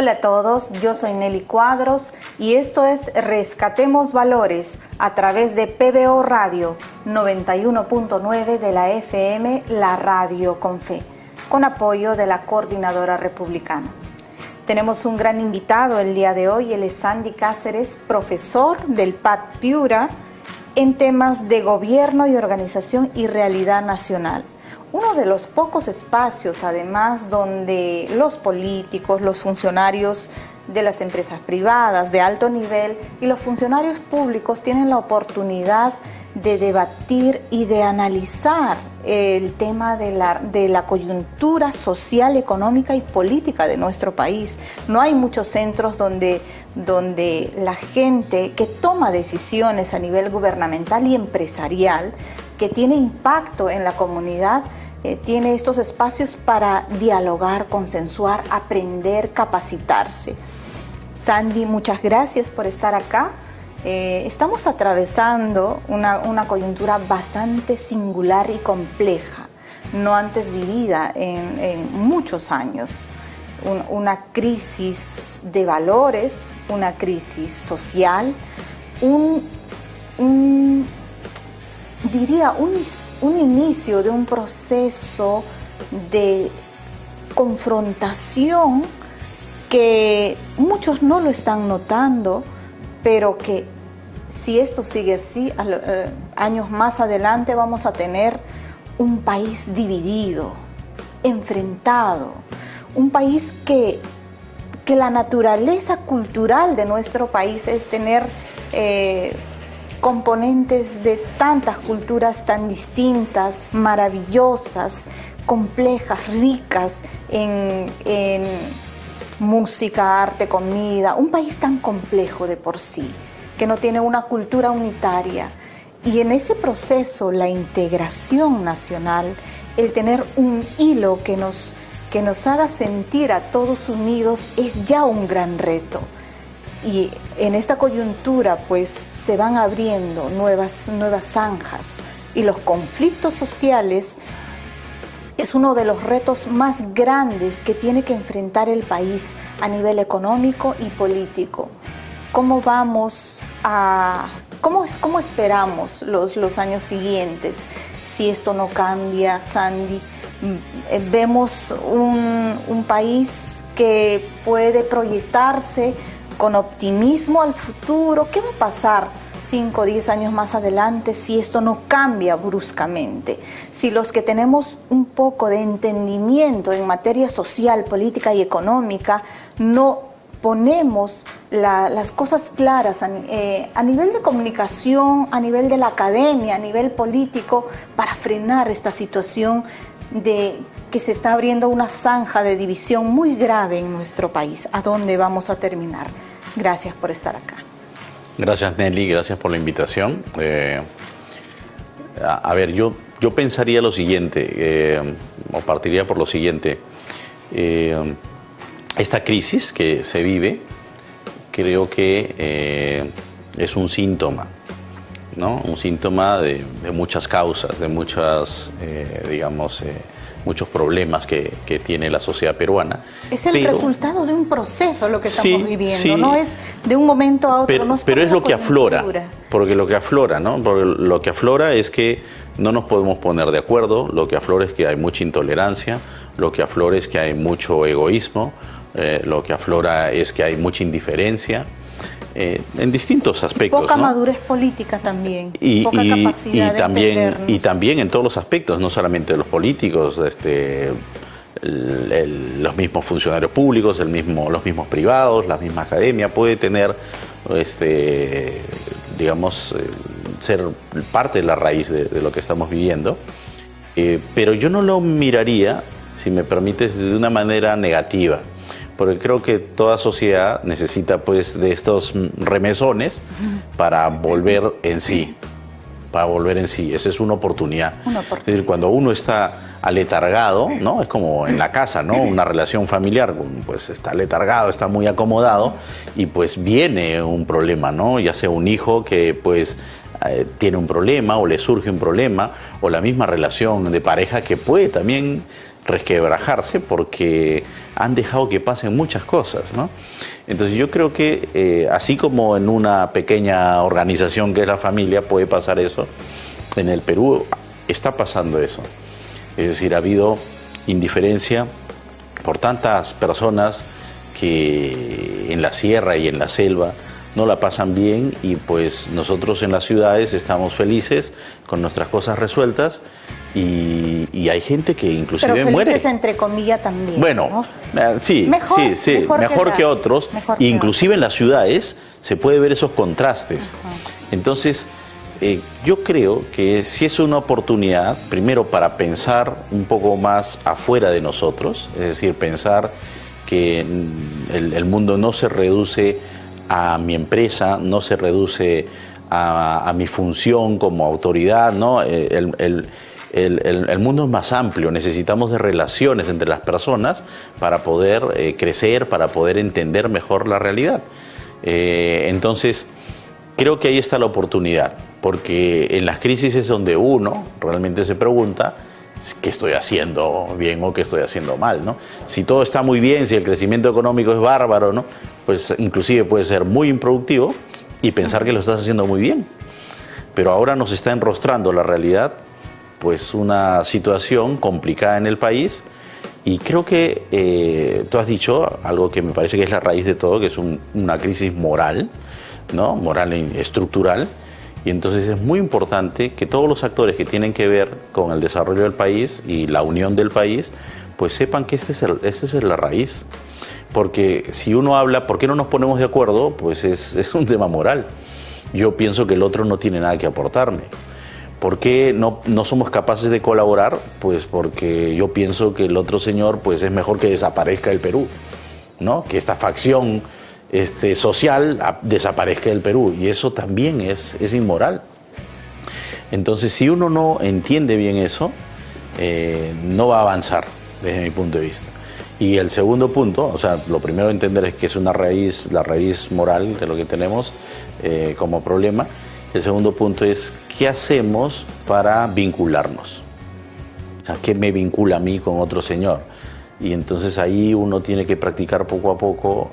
Hola a todos, yo soy Nelly Cuadros y esto es Rescatemos Valores a través de PBO Radio 91.9 de la FM, la radio con fe, con apoyo de la Coordinadora Republicana. Tenemos un gran invitado el día de hoy, él es Sandy Cáceres, profesor del PAD Piura en temas de gobierno y organización y realidad nacional. Uno de los pocos espacios, además, donde los políticos, los funcionarios de las empresas privadas de alto nivel y los funcionarios públicos tienen la oportunidad de debatir y de analizar el tema de la coyuntura social, económica y política de nuestro país. No hay muchos centros donde la gente que toma decisiones a nivel gubernamental y empresarial, que tiene impacto en la comunidad, tiene estos espacios para dialogar, consensuar, aprender, capacitarse. Sandy, muchas gracias por estar acá. Estamos atravesando una coyuntura bastante singular y compleja, no antes vivida en muchos años. Una crisis de valores, una crisis social, diría un inicio de un proceso de confrontación que muchos no lo están notando, pero que si esto sigue así, años más adelante vamos a tener un país dividido, enfrentado, un país que la naturaleza cultural de nuestro país es tener componentes de tantas culturas tan distintas, maravillosas, complejas, ricas en música, arte, comida, un país tan complejo de por sí, que no tiene una cultura unitaria. Y en ese proceso, la integración nacional, el tener un hilo que nos haga sentir a todos unidos, es ya un gran reto. Y en esta coyuntura, pues, se van abriendo nuevas zanjas, y los conflictos sociales es uno de los retos más grandes que tiene que enfrentar el país a nivel económico y político. ¿Cómo esperamos los años siguientes si esto no cambia, Sandy? Vemos un país que puede proyectarse con optimismo al futuro. ¿Qué va a pasar 5 o 10 años más adelante si esto no cambia bruscamente? Si los que tenemos un poco de entendimiento en materia social, política y económica no ponemos las cosas claras a nivel de comunicación, a nivel de la academia, a nivel político, para frenar esta situación de que se está abriendo una zanja de división muy grave en nuestro país. ¿A dónde vamos a terminar? Gracias por estar acá. Gracias, Nelly, gracias por la invitación. A ver, yo pensaría lo siguiente, o partiría por lo siguiente. Esta crisis que se vive, creo que es un síntoma, ¿no? Un síntoma de muchas causas, de muchas, muchos problemas que tiene la sociedad peruana. Es el resultado de un proceso lo que estamos viviendo, no es de un momento a otro. Pero es lo que aflora, porque lo que aflora, ¿no? Porque lo que aflora es que no nos podemos poner de acuerdo, lo que aflora es que hay mucha intolerancia, lo que aflora es que hay mucho egoísmo, lo que aflora es que hay mucha indiferencia. En distintos aspectos. Poca ¿no? madurez política también, poca capacidad de entendernos. Y también en todos los aspectos, no solamente los políticos, los mismos funcionarios públicos, los mismos privados, la misma academia puede tener, ser parte de la raíz de lo que estamos viviendo. Pero yo no lo miraría, si me permites, de una manera negativa. Porque creo que toda sociedad necesita pues de estos remesones para volver en sí. Esa es una oportunidad. Es decir, cuando uno está aletargado, ¿no? Es como en la casa, ¿no? Una relación familiar, pues está aletargado, está muy acomodado y pues viene un problema, ¿no? Ya sea un hijo que pues tiene un problema o le surge un problema, o la misma relación de pareja que puede también resquebrajarse porque han dejado que pasen muchas cosas, ¿no? Entonces yo creo que así como en una pequeña organización que es la familia puede pasar eso, en el Perú está pasando eso. Es decir, ha habido indiferencia por tantas personas que en la sierra y en la selva no la pasan bien, y pues nosotros en las ciudades estamos felices con nuestras cosas resueltas, y hay gente que inclusive pero muere. felices entre comillas también. Bueno, ¿no? Sí, mejor que otros, inclusive en las ciudades se puede ver esos contrastes. Entonces, yo creo que sí es una oportunidad, primero, para pensar un poco más afuera de nosotros, es decir, pensar que el mundo no se reduce a mi empresa, no se reduce a mi función como autoridad, ¿no? El mundo es más amplio, necesitamos de relaciones entre las personas para poder crecer, para poder entender mejor la realidad. Entonces, creo que ahí está la oportunidad, porque en las crisis es donde uno realmente se pregunta qué estoy haciendo bien o qué estoy haciendo mal, ¿no? Si todo está muy bien, si el crecimiento económico es bárbaro, ¿no? Pues inclusive puede ser muy improductivo y pensar que lo estás haciendo muy bien. Pero ahora nos está enrostrando la realidad, pues una situación complicada en el país, y creo que tú has dicho algo que me parece que es la raíz de todo, que es una crisis moral, ¿no? Moral e estructural. Y entonces es muy importante que todos los actores que tienen que ver con el desarrollo del país y la unión del país, pues sepan que esta es la raíz. Porque si uno habla, ¿por qué no nos ponemos de acuerdo? Pues es un tema moral. Yo pienso que el otro no tiene nada que aportarme. ¿Por qué no somos capaces de colaborar? Pues porque yo pienso que el otro señor pues es mejor que desaparezca el Perú, ¿no? Que esta facción social desaparezca del Perú, y eso también es inmoral. Entonces, si uno no entiende bien eso, no va a avanzar desde mi punto de vista. Y el segundo punto, o sea, lo primero a entender es que es la raíz moral de lo que tenemos como problema. El segundo punto es, ¿qué hacemos para vincularnos? O sea, ¿qué me vincula a mí con otro señor? Y entonces ahí uno tiene que practicar poco a poco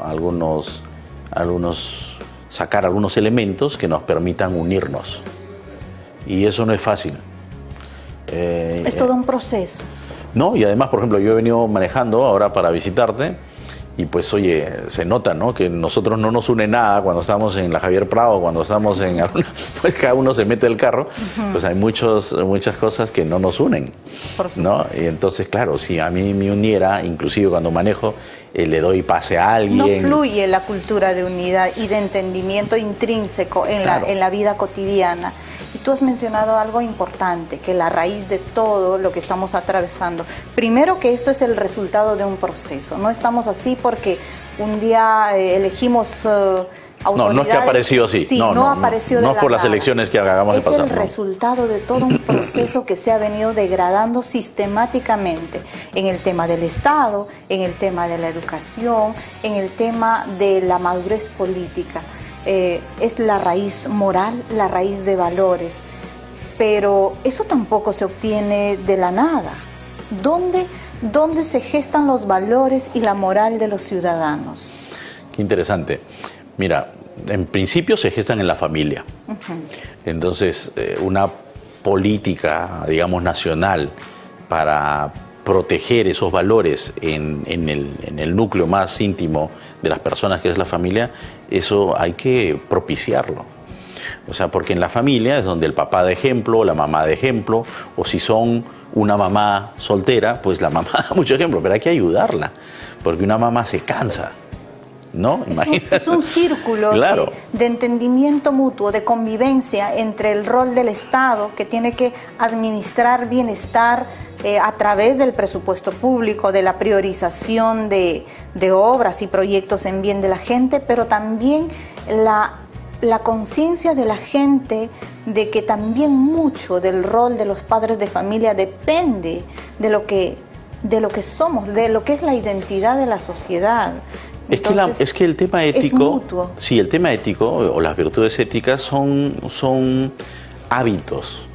sacar algunos elementos que nos permitan unirnos. Y eso no es fácil. Es todo un proceso. No, y además, por ejemplo, yo he venido manejando ahora para visitarte, y pues oye, se nota, ¿no?, que nosotros no nos une nada cuando estamos en la Javier Prado, cuando estamos en pues cada uno se mete el carro, pues hay muchas cosas que no nos unen, ¿no? Y entonces, claro, si a mí me uniera, inclusive cuando manejo, le doy pase a alguien. No fluye la cultura de unidad y de entendimiento intrínseco en la vida cotidiana. Y tú has mencionado algo importante, que la raíz de todo lo que estamos atravesando, primero que esto es el resultado de un proceso. No estamos así porque un día elegimos autoridades. No es que ha aparecido así. Sí, no apareció de la nada. No es por las elecciones que acabamos de pasar. Es el resultado de todo un proceso que se ha venido degradando sistemáticamente en el tema del Estado, en el tema de la educación, en el tema de la madurez política. Es la raíz moral, la raíz de valores, pero eso tampoco se obtiene de la nada. ¿Dónde se gestan los valores y la moral de los ciudadanos? Qué interesante. Mira, en principio se gestan en la familia. Entonces, una política, digamos, nacional para proteger esos valores en el núcleo más íntimo de las personas, que es la familia, eso hay que propiciarlo. O sea, porque en la familia es donde el papá da ejemplo, la mamá da ejemplo, o si son una mamá soltera, pues la mamá da mucho ejemplo, pero hay que ayudarla, porque una mamá se cansa, ¿no? Es un círculo claro, de entendimiento mutuo, de convivencia entre el rol del Estado, que tiene que administrar bienestar a través del presupuesto público, de la priorización de obras y proyectos en bien de la gente, pero también la conciencia de la gente de que también mucho del rol de los padres de familia depende de lo que somos, de lo que es la identidad de la sociedad. Entonces, es que el tema ético, sí, el tema ético o las virtudes éticas son hábitos,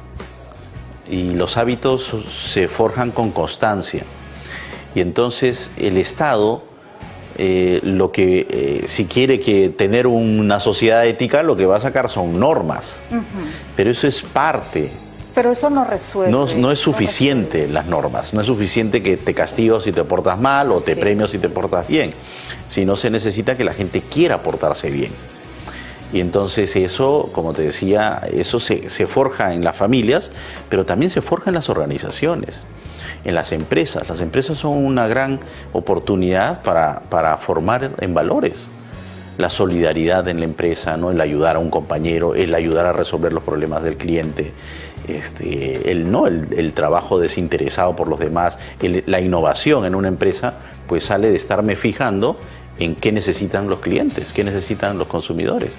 y los hábitos se forjan con constancia. Y entonces el Estado, si quiere tener una sociedad ética, lo que va a sacar son normas. Pero eso es parte. Pero eso no resuelve. No es suficiente las normas, no es suficiente que te castigo si te portas mal o te premio si te portas bien, sino se necesita que la gente quiera portarse bien. Y entonces eso, como te decía, eso se forja en las familias, pero también se forja en las organizaciones, en las empresas. Las empresas son una gran oportunidad para formar en valores. La solidaridad en la empresa, ¿no? El ayudar a un compañero, el ayudar a resolver los problemas del cliente, el trabajo desinteresado por los demás, la innovación en una empresa, pues sale de estarme fijando en qué necesitan los clientes, qué necesitan los consumidores.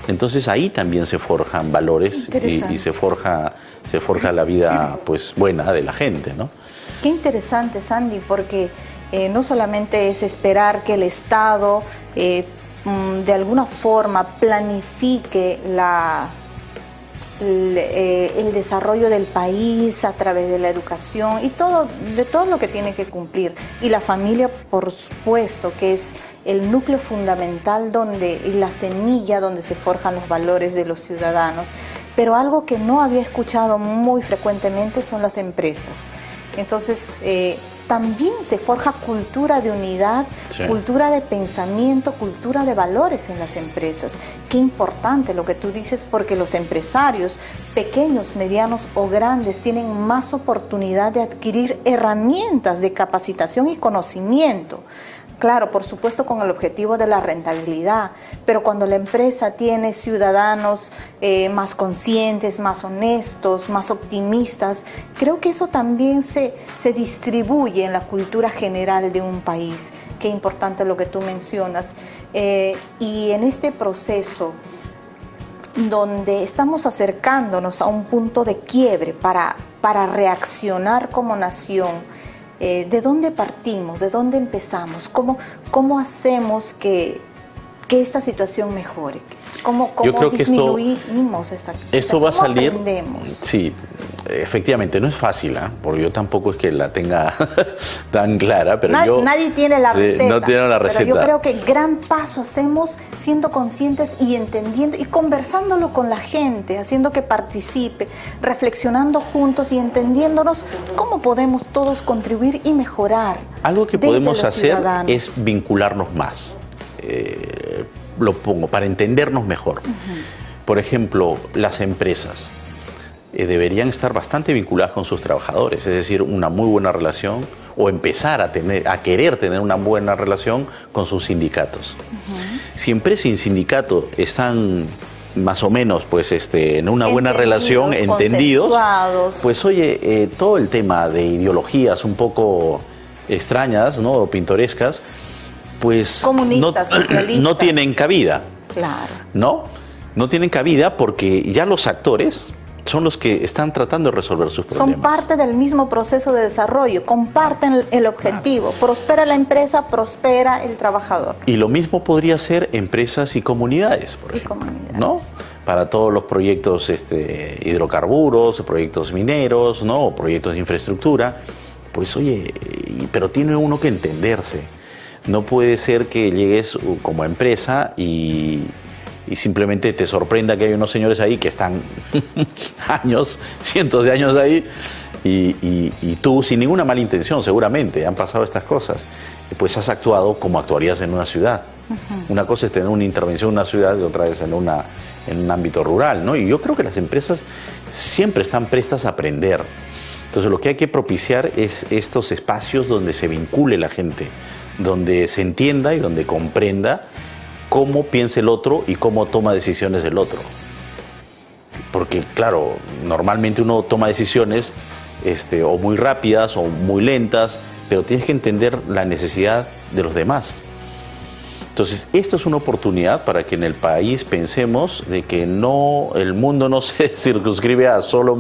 Entonces ahí también se forjan valores y se forja la vida pues buena de la gente, ¿no? Qué interesante, Sandy, porque no solamente es esperar que el Estado de alguna forma planifique el desarrollo del país a través de la educación y de todo lo que tiene que cumplir. Y la familia, por supuesto, que es el núcleo fundamental y la semilla donde se forjan los valores de los ciudadanos. Pero algo que no había escuchado muy frecuentemente son las empresas. Entonces, también se forja cultura de unidad, cultura de pensamiento, cultura de valores en las empresas. Qué importante lo que tú dices, porque los empresarios, pequeños, medianos o grandes, tienen más oportunidad de adquirir herramientas de capacitación y conocimiento. Claro, por supuesto con el objetivo de la rentabilidad, pero cuando la empresa tiene ciudadanos más conscientes, más honestos, más optimistas, creo que eso también se distribuye en la cultura general de un país. Qué importante lo que tú mencionas. Y en este proceso, donde estamos acercándonos a un punto de quiebre para reaccionar como nación, ¿de dónde partimos? ¿De dónde empezamos? ¿Cómo hacemos que esta situación mejore? ¿Cómo disminuimos esto va a salir? Aprendemos? Sí, efectivamente, no es fácil, porque yo tampoco es que la tenga tan clara, pero nadie tiene la receta. No tiene la receta. Pero yo creo que gran paso hacemos siendo conscientes y entendiendo y conversándolo con la gente, haciendo que participe, reflexionando juntos y entendiéndonos cómo podemos todos contribuir y mejorar. Algo que podemos hacer es vincularnos más. Lo pongo para entendernos mejor. Por ejemplo, las empresas deberían estar bastante vinculadas con sus trabajadores, es decir, una muy buena relación, o empezar a querer tener una buena relación con sus sindicatos. Si empresa y sindicato están más o menos pues en una buena relación, entendidos, pues oye, todo el tema de ideologías un poco extrañas, ¿no?, o pintorescas, pues comunistas, socialistas, no tienen cabida. Claro. No tienen cabida porque ya los actores son los que están tratando de resolver sus problemas. Son parte del mismo proceso de desarrollo, comparten el objetivo. Prospera la empresa, prospera el trabajador. Y lo mismo podría ser empresas y comunidades, por ejemplo, ¿no? Para todos los proyectos hidrocarburos, proyectos mineros, ¿no?, o proyectos de infraestructura. Pues oye, pero tiene uno que entenderse. No puede ser que llegues como empresa y simplemente te sorprenda que hay unos señores ahí que están años, cientos de años ahí, y tú, sin ninguna mala intención, seguramente han pasado estas cosas, pues has actuado como actuarías en una ciudad. Una cosa es tener una intervención en una ciudad y otra vez en un ámbito rural, ¿no? Y yo creo que las empresas siempre están prestas a aprender. Entonces lo que hay que propiciar es estos espacios donde se vincule la gente, donde se entienda y donde comprenda cómo piensa el otro y cómo toma decisiones del otro. Porque, claro, normalmente uno toma decisiones o muy rápidas o muy lentas, pero tienes que entender la necesidad de los demás. Entonces, esto es una oportunidad para que en el país pensemos de que el mundo no se circunscribe a solo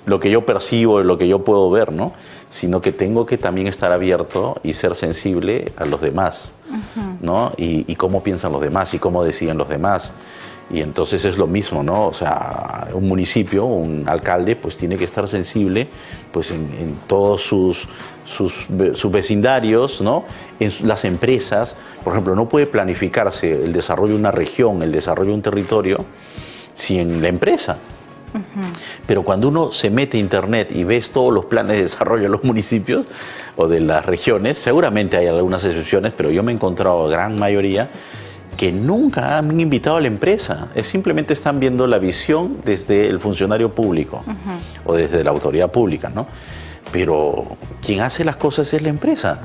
lo que yo percibo y lo que yo puedo ver, ¿no?, sino que tengo que también estar abierto y ser sensible a los demás, ¿no?, y cómo piensan los demás y cómo deciden los demás. Y entonces es lo mismo, ¿no? O sea, un municipio, un alcalde, pues tiene que estar sensible pues en todos sus vecindarios, ¿no? En las empresas. Por ejemplo, no puede planificarse el desarrollo de una región, el desarrollo de un territorio, sin la empresa. Pero cuando uno se mete a internet y ves todos los planes de desarrollo de los municipios o de las regiones, seguramente hay algunas excepciones, pero yo me he encontrado gran mayoría que nunca han invitado a la empresa. Simplemente están viendo la visión desde el funcionario público o desde la autoridad pública, ¿no? Pero quien hace las cosas es la empresa,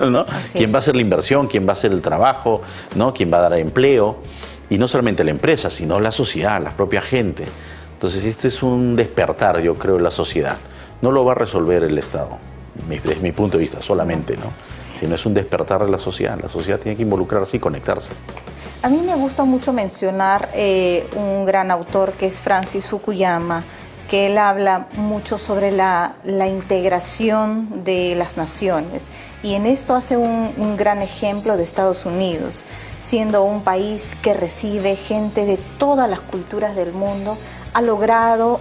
¿no? ¿Quién va a hacer la inversión? ¿Quién va a hacer el trabajo? ¿No? ¿Quién va a dar empleo? Y no solamente la empresa, sino la sociedad, la propia gente. Entonces, esto es un despertar, yo creo, en la sociedad. No lo va a resolver el Estado, desde mi punto de vista, solamente, ¿no? Sino es un despertar de la sociedad. La sociedad tiene que involucrarse y conectarse. A mí me gusta mucho mencionar un gran autor que es Francis Fukuyama, que él habla mucho sobre la integración de las naciones. Y en esto hace un gran ejemplo de Estados Unidos, siendo un país que recibe gente de todas las culturas del mundo, ha logrado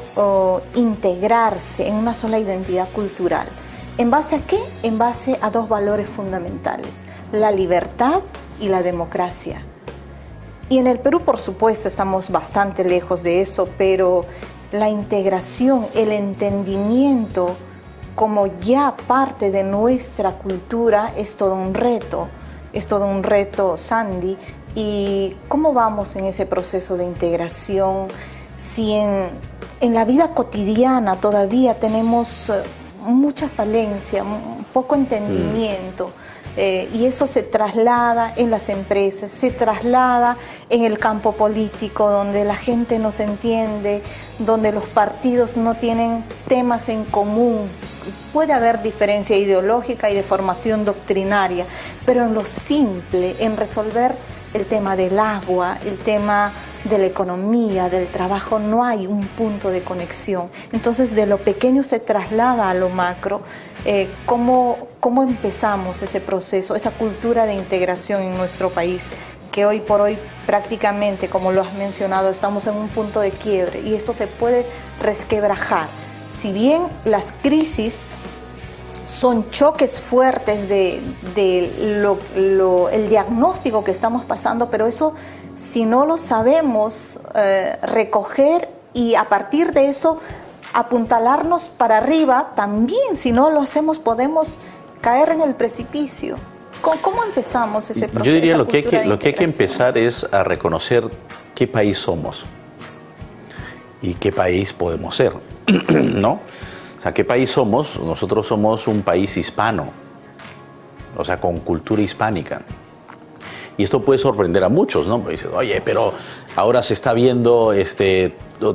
integrarse en una sola identidad cultural. ¿En base a qué? En base a dos valores fundamentales, la libertad y la democracia. Y en el Perú, por supuesto, estamos bastante lejos de eso, pero la integración, el entendimiento como ya parte de nuestra cultura es todo un reto, Sandy. ¿Y cómo vamos en ese proceso de integración? Si en la vida cotidiana todavía tenemos mucha falencia, poco entendimiento, y eso se traslada en las empresas, se traslada en el campo político, donde la gente no se entiende, donde los partidos no tienen temas en común. Puede haber diferencia ideológica y de formación doctrinaria, pero en lo simple, en resolver el tema del agua, el tema de la economía, del trabajo, no hay un punto de conexión. Entonces, de lo pequeño se traslada a lo macro. ¿Cómo empezamos ese proceso, esa cultura de integración en nuestro país? Que hoy por hoy prácticamente, como lo has mencionado, estamos en un punto de quiebre y esto se puede resquebrajar. Si bien las crisis son choques fuertes el diagnóstico que estamos pasando, pero eso, si no lo sabemos recoger y a partir de eso apuntalarnos para arriba, también si no lo hacemos podemos caer en el precipicio. ¿Cómo empezamos ese proceso? Yo diría lo que hay que empezar es a reconocer qué país somos y qué país podemos ser, ¿no? O sea, ¿qué país somos? Nosotros somos un país hispano, o sea, con cultura hispánica. Y esto puede sorprender a muchos, ¿no? Porque dicen, oye, pero ahora se está viendo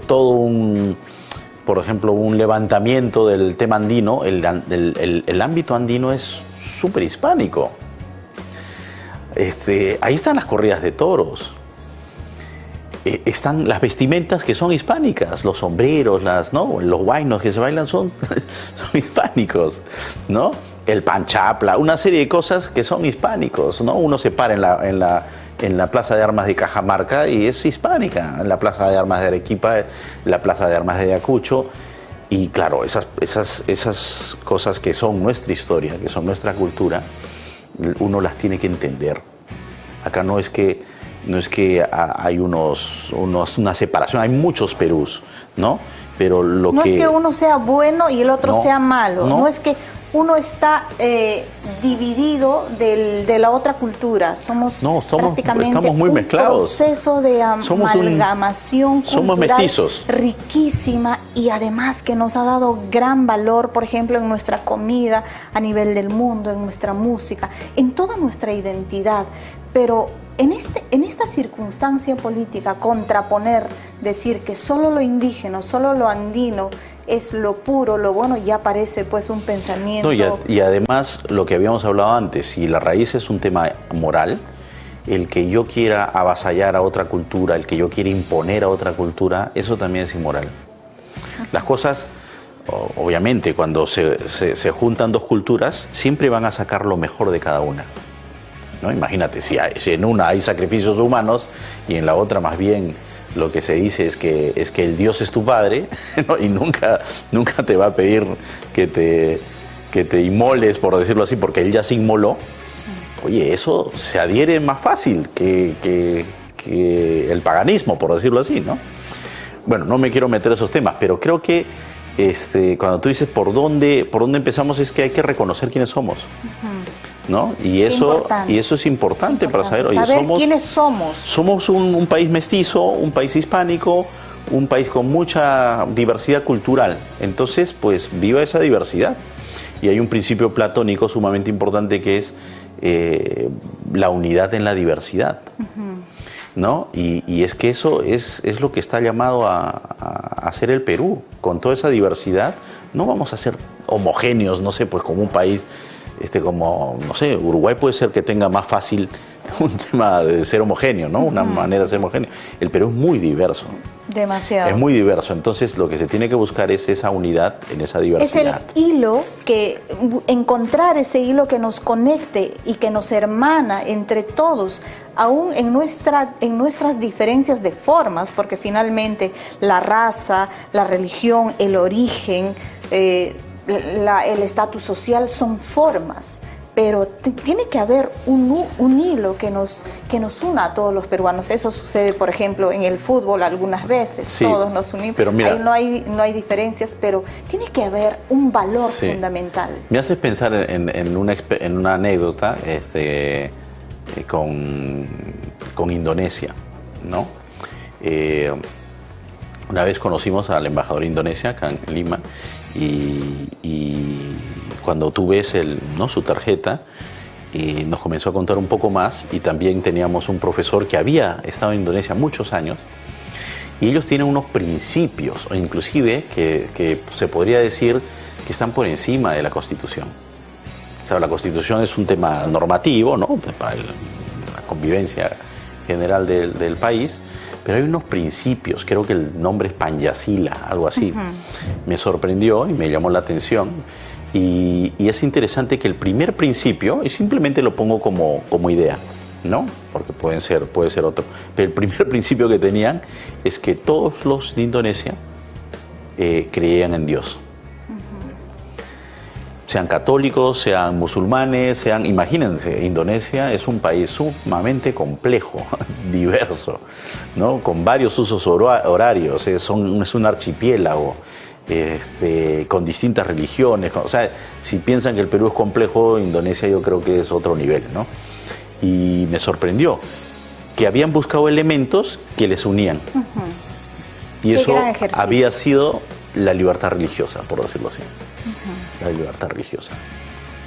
todo por ejemplo, un levantamiento del tema andino. El ámbito andino es súper hispánico. Ahí están las corridas de toros. Están las vestimentas que son hispánicas, los sombreros, los huaynos que se bailan son hispánicos, ¿no? El panchapla, una serie de cosas que son hispánicos, ¿no? Uno se para en la Plaza de Armas de Cajamarca y es hispánica, en la Plaza de Armas de Arequipa, en la Plaza de Armas de Ayacucho, y claro, esas cosas que son nuestra historia, que son nuestra cultura, uno las tiene que entender. Acá no es que hay una separación, hay muchos Perús, ¿no? Pero no es que uno sea bueno y el otro sea malo, no es que uno está dividido de la otra cultura, prácticamente estamos muy mezclados. Un proceso de amalgamación somos cultural mestizos, riquísima y además que nos ha dado gran valor, por ejemplo, en nuestra comida a nivel del mundo, en nuestra música, en toda nuestra identidad, pero en esta circunstancia política, contraponer, decir que solo lo indígena, solo lo andino es lo puro, lo bueno, ya parece pues un pensamiento. No, y además, lo que habíamos hablado antes, si la raíz es un tema moral, el que yo quiera avasallar a otra cultura, el que yo quiera imponer a otra cultura, eso también es inmoral. Las cosas, obviamente, cuando se juntan dos culturas, siempre van a sacar lo mejor de cada una, ¿no? Imagínate, si en una hay sacrificios humanos y en la otra más bien lo que se dice es que el Dios es tu padre, ¿no? Y nunca te va a pedir que te inmoles, por decirlo así, porque él ya se inmoló. Oye, eso se adhiere más fácil que el paganismo, por decirlo así, ¿no? Bueno, no me quiero meter a esos temas, pero creo que cuando tú dices por dónde empezamos, es que hay que reconocer quiénes somos, ¿no? Y eso es importante para saber, oye, quiénes somos. Somos un país mestizo, un país hispánico, un país con mucha diversidad cultural. Entonces, pues viva esa diversidad. Y hay un principio platónico sumamente importante que es la unidad en la diversidad, ¿no? Y es que eso es lo que está llamado a hacer el Perú. Con toda esa diversidad no vamos a ser homogéneos, no sé, pues como un país como, no sé, Uruguay puede ser que tenga más fácil un tema de ser homogéneo, ¿no? Una manera de ser homogéneo. El Perú es muy diverso. Demasiado. Es muy diverso, entonces lo que se tiene que buscar es esa unidad en esa diversidad. Es el hilo encontrar ese hilo que nos conecte y que nos hermana entre todos, aún en nuestras diferencias de formas, porque finalmente la raza, la religión, el origen, el estatus social son formas. Pero tiene que haber un hilo que nos una a todos los peruanos. Eso sucede, por ejemplo, en el fútbol algunas veces. Sí, todos nos unimos. Pero mira, ahí no hay diferencias, pero tiene que haber un valor fundamental. Me haces pensar en una anécdota con Indonesia, ¿no? Una vez conocimos al embajador de Indonesia acá en Lima y cuando tú ves su tarjeta, nos comenzó a contar un poco más, y también teníamos un profesor que había estado en Indonesia muchos años, y ellos tienen unos principios, o inclusive que se podría decir que están por encima de la Constitución. O sea, la Constitución es un tema normativo, ¿no?, para la convivencia general del país, pero hay unos principios, creo que el nombre es Pancasila, algo así. Me sorprendió y me llamó la atención. Y es interesante que el primer principio, y simplemente lo pongo como idea, ¿no? Porque puede ser otro, pero el primer principio que tenían es que todos los de Indonesia creían en Dios. Sean católicos, sean musulmanes, imagínense, Indonesia es un país sumamente complejo, diverso, ¿no? Con varios usos horarios, es un archipiélago. Con distintas religiones, o sea, si piensan que el Perú es complejo, Indonesia yo creo que es otro nivel, ¿no? Y me sorprendió que habían buscado elementos que les unían. Y eso había sido la libertad religiosa, por decirlo así. La libertad religiosa,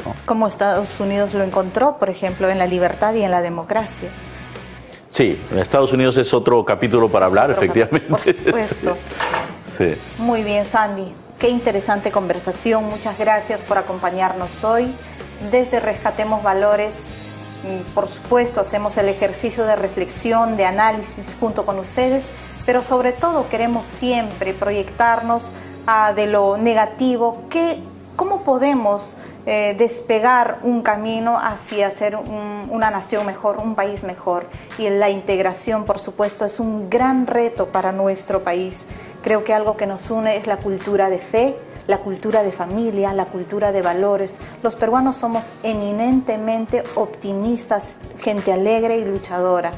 ¿no? Como Estados Unidos lo encontró, por ejemplo, en la libertad y en la democracia. Sí, en Estados Unidos es otro capítulo para hablar, efectivamente. Por supuesto. Sí. Muy bien, Sandy. Qué interesante conversación. Muchas gracias por acompañarnos hoy. Desde Rescatemos Valores, por supuesto, hacemos el ejercicio de reflexión, de análisis junto con ustedes, pero sobre todo queremos siempre proyectarnos de lo negativo. ¿Cómo podemos despegar un camino hacia ser una nación mejor, un país mejor? Y la integración, por supuesto, es un gran reto para nuestro país. Creo que algo que nos une es la cultura de fe, la cultura de familia, la cultura de valores. Los peruanos somos eminentemente optimistas, gente alegre y luchadora.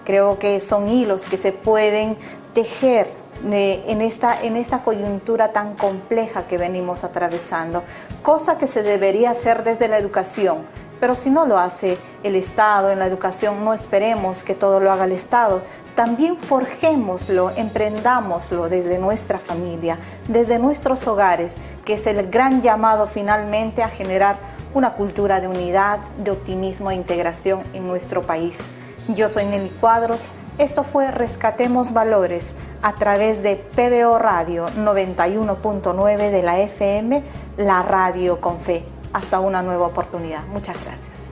Creo que son hilos que se pueden tejer en esta coyuntura tan compleja que venimos atravesando, cosa que se debería hacer desde la educación, pero si no lo hace el Estado en la educación, no esperemos que todo lo haga el Estado. También forjémoslo, emprendámoslo desde nuestra familia, desde nuestros hogares, que es el gran llamado finalmente a generar una cultura de unidad, de optimismo e integración en nuestro país. Yo soy Nelly Cuadros. Esto fue Rescatemos Valores a través de PBO Radio 91.9 de la FM, la radio con fe. Hasta una nueva oportunidad. Muchas gracias.